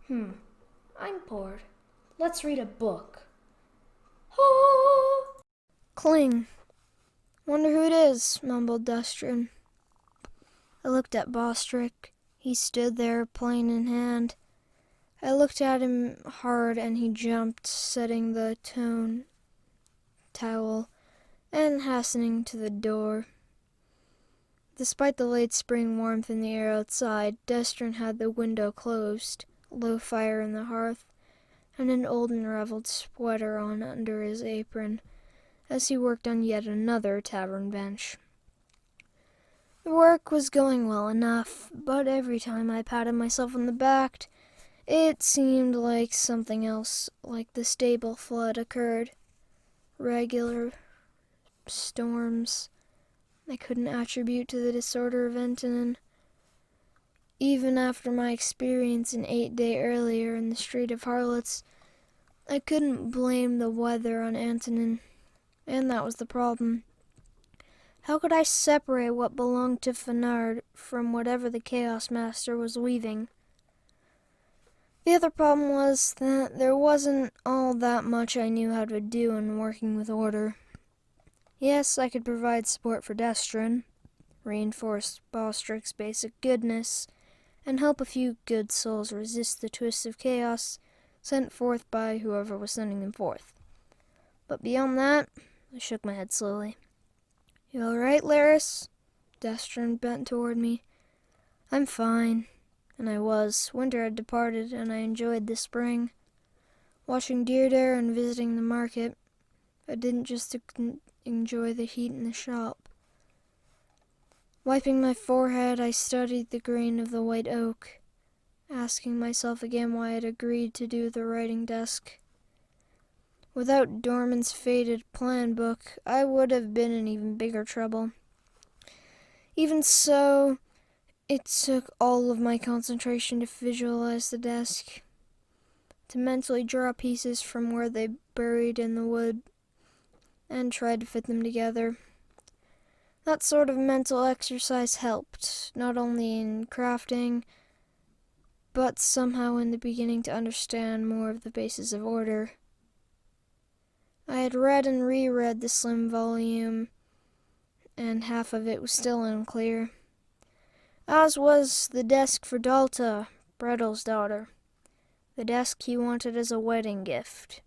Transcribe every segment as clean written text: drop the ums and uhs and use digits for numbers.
I'm bored. Let's read a book. Oh! Cling. Wonder who it is, mumbled Dustrin. I looked at Bostrick. He stood there, plane in hand. I looked at him hard and he jumped, setting the towel and hastening to the door. Despite the late spring warmth in the air outside, Destrin had the window closed, a low fire in the hearth, and an old and raveled sweater on under his apron, as he worked on yet another tavern bench. The work was going well enough, but every time I patted myself on the back, it seemed like something else, like the stable flood, occurred. Regular storms I couldn't attribute to the disorder of Antonin. Even after my experience an 8-day earlier in the Street of Harlots, I couldn't blame the weather on Antonin, and that was the problem. How could I separate what belonged to Fenard from whatever the Chaos Master was weaving? The other problem was that there wasn't all that much I knew how to do in working with order. Yes, I could provide support for Destrin, reinforce Bostrick's basic goodness, and help a few good souls resist the twists of chaos sent forth by whoever was sending them forth. But beyond that, I shook my head slowly. "You all right, Laris?" Destrin bent toward me. "I'm fine." And I was. Winter had departed, and I enjoyed the spring. Watching deer there and visiting the market, I didn't just enjoy the heat in the shop. Wiping my forehead, I studied the grain of the white oak, asking myself again why I had agreed to do the writing desk. Without Dorman's faded plan book, I would have been in even bigger trouble. Even so, it took all of my concentration to visualize the desk, to mentally draw pieces from where they buried in the wood, and try to fit them together. That sort of mental exercise helped, not only in crafting, but somehow in the beginning to understand more of the basis of order. I had read and reread the slim volume, and half of it was still unclear. As was the desk for Dalta, Brettle's daughter. The desk he wanted as a wedding gift.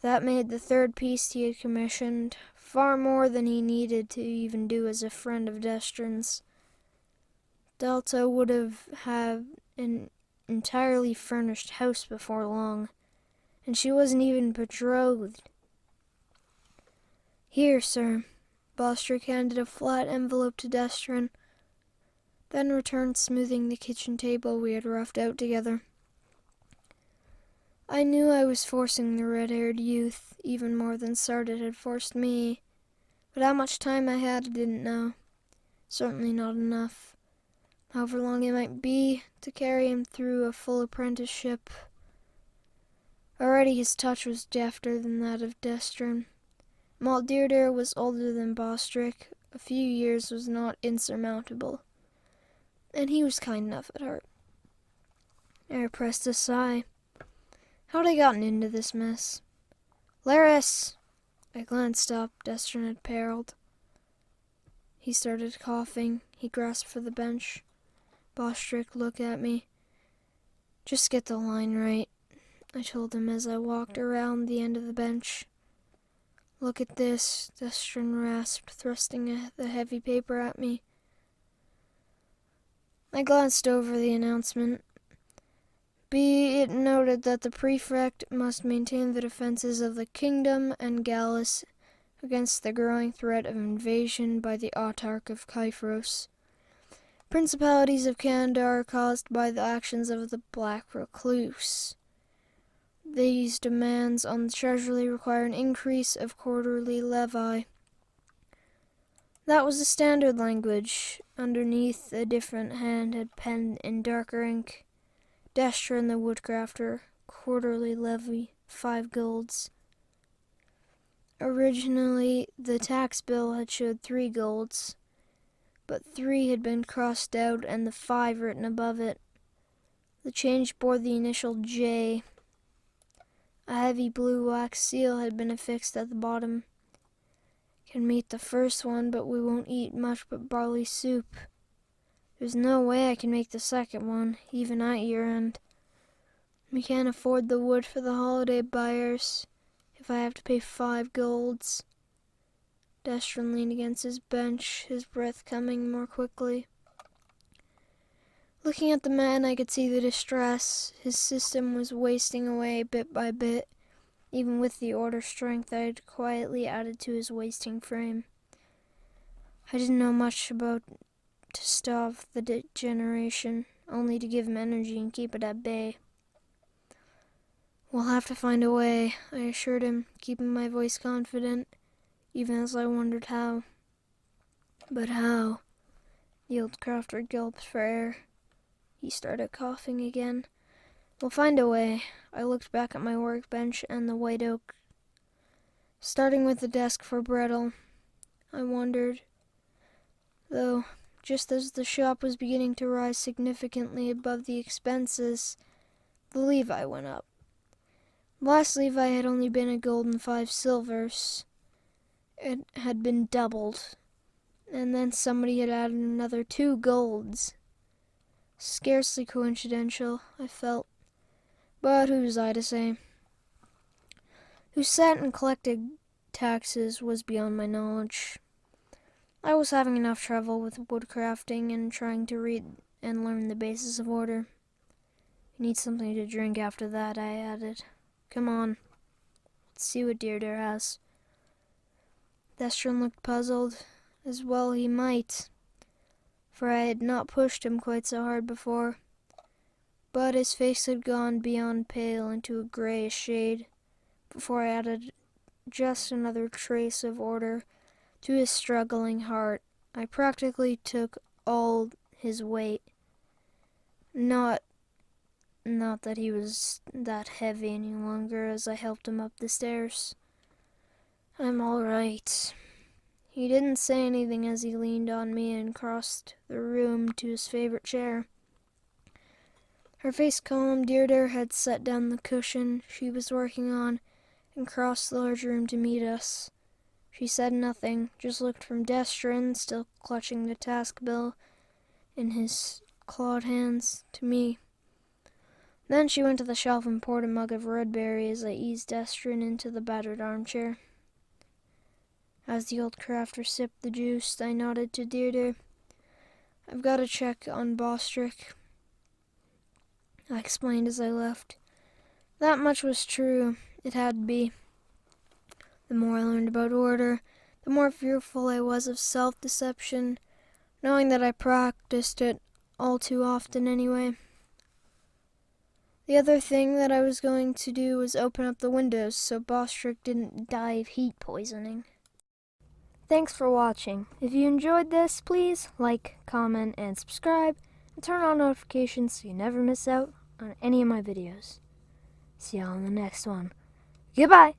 That made the third piece he had commissioned far more than he needed to even do as a friend of Destrin's. Delta would have had an entirely furnished house before long, and she wasn't even betrothed. "Here, sir." Bostrick handed a flat envelope to Destrin, then returned smoothing the kitchen table we had roughed out together. I knew I was forcing the red-haired youth even more than Sardit had forced me, but how much time I had I didn't know. Certainly not enough, however long it might be, to carry him through a full apprenticeship. Already his touch was defter than that of Destrin. Maldirdir was older than Bostrick. A few years was not insurmountable, and he was kind enough at heart. I repressed a sigh. How'd I gotten into this mess? "Laris!" I glanced up. Destrin had perilled. He started coughing. He grasped for the bench. Bostrick looked at me. "Just get the line right," I told him as I walked around the end of the bench. "Look at this," Destrin rasped, thrusting the heavy paper at me. I glanced over the announcement. "Be it noted that the prefect must maintain the defenses of the kingdom and Gallus against the growing threat of invasion by the autarch of Kyphros. Principalities of Kandar caused by the actions of the Black Recluce. These demands on the treasury require an increase of quarterly levy." That was the standard language. Underneath, a different hand had penned in darker ink, "Destrin the Woodcrafter, quarterly levy, 5 golds. Originally, the tax bill had showed 3 golds, but 3 had been crossed out and the 5 written above it. The change bore the initial J. A heavy blue wax seal had been affixed at the bottom. Can meet the first one, but we won't eat much but barley soup. There's no way I can make the second one, even at year-end. We can't afford the wood for the holiday buyers if I have to pay 5 golds. Destron leaned against his bench, his breath coming more quickly. Looking at the man, I could see the distress. His system was wasting away bit by bit, even with the order strength I had quietly added to his wasting frame. I didn't know much about to stop the degeneration, only to give him energy and keep it at bay. We'll have to find a way, I assured him, keeping my voice confident, even as I wondered how. But how? The old crafter gulped for air. He started coughing again. We'll find a way. I looked back at my workbench and the white oak. Starting with the desk for Brettel, I wondered, though, just as the shop was beginning to rise significantly above the expenses, the levi went up. Last levi had only been a gold and 5 silvers. It had been doubled, and then somebody had added another 2 golds. Scarcely coincidental, I felt, but who was I to say? Who sat and collected taxes was beyond my knowledge. I was having enough trouble with woodcrafting and trying to read and learn the basis of order. You need something to drink after that, I added. Come on, let's see what Deirdre has. Destron looked puzzled, as well he might, for I had not pushed him quite so hard before. But his face had gone beyond pale into a grayish shade before I added just another trace of order to his struggling heart. I practically took all his weight. Not that he was that heavy any longer as I helped him up the stairs. I'm all right. He didn't say anything as he leaned on me and crossed the room to his favorite chair. Her face calm, Deirdre had set down the cushion she was working on and crossed the large room to meet us. She said nothing, just looked from Destron, still clutching the task bill in his clawed hands, to me. Then she went to the shelf and poured a mug of red berry as I eased Destron into the battered armchair. As the old crafter sipped the juice, I nodded to Deirdre. I've got to check on Bostrick, I explained as I left. That much was true. It had to be. The more I learned about order, the more fearful I was of self-deception, knowing that I practiced it all too often anyway. The other thing that I was going to do was open up the windows so Bostrick didn't die of heat poisoning. Thanks for watching. If you enjoyed this, please like, comment, and subscribe, and turn on notifications so you never miss out on any of my videos. See y'all in the next one. Goodbye!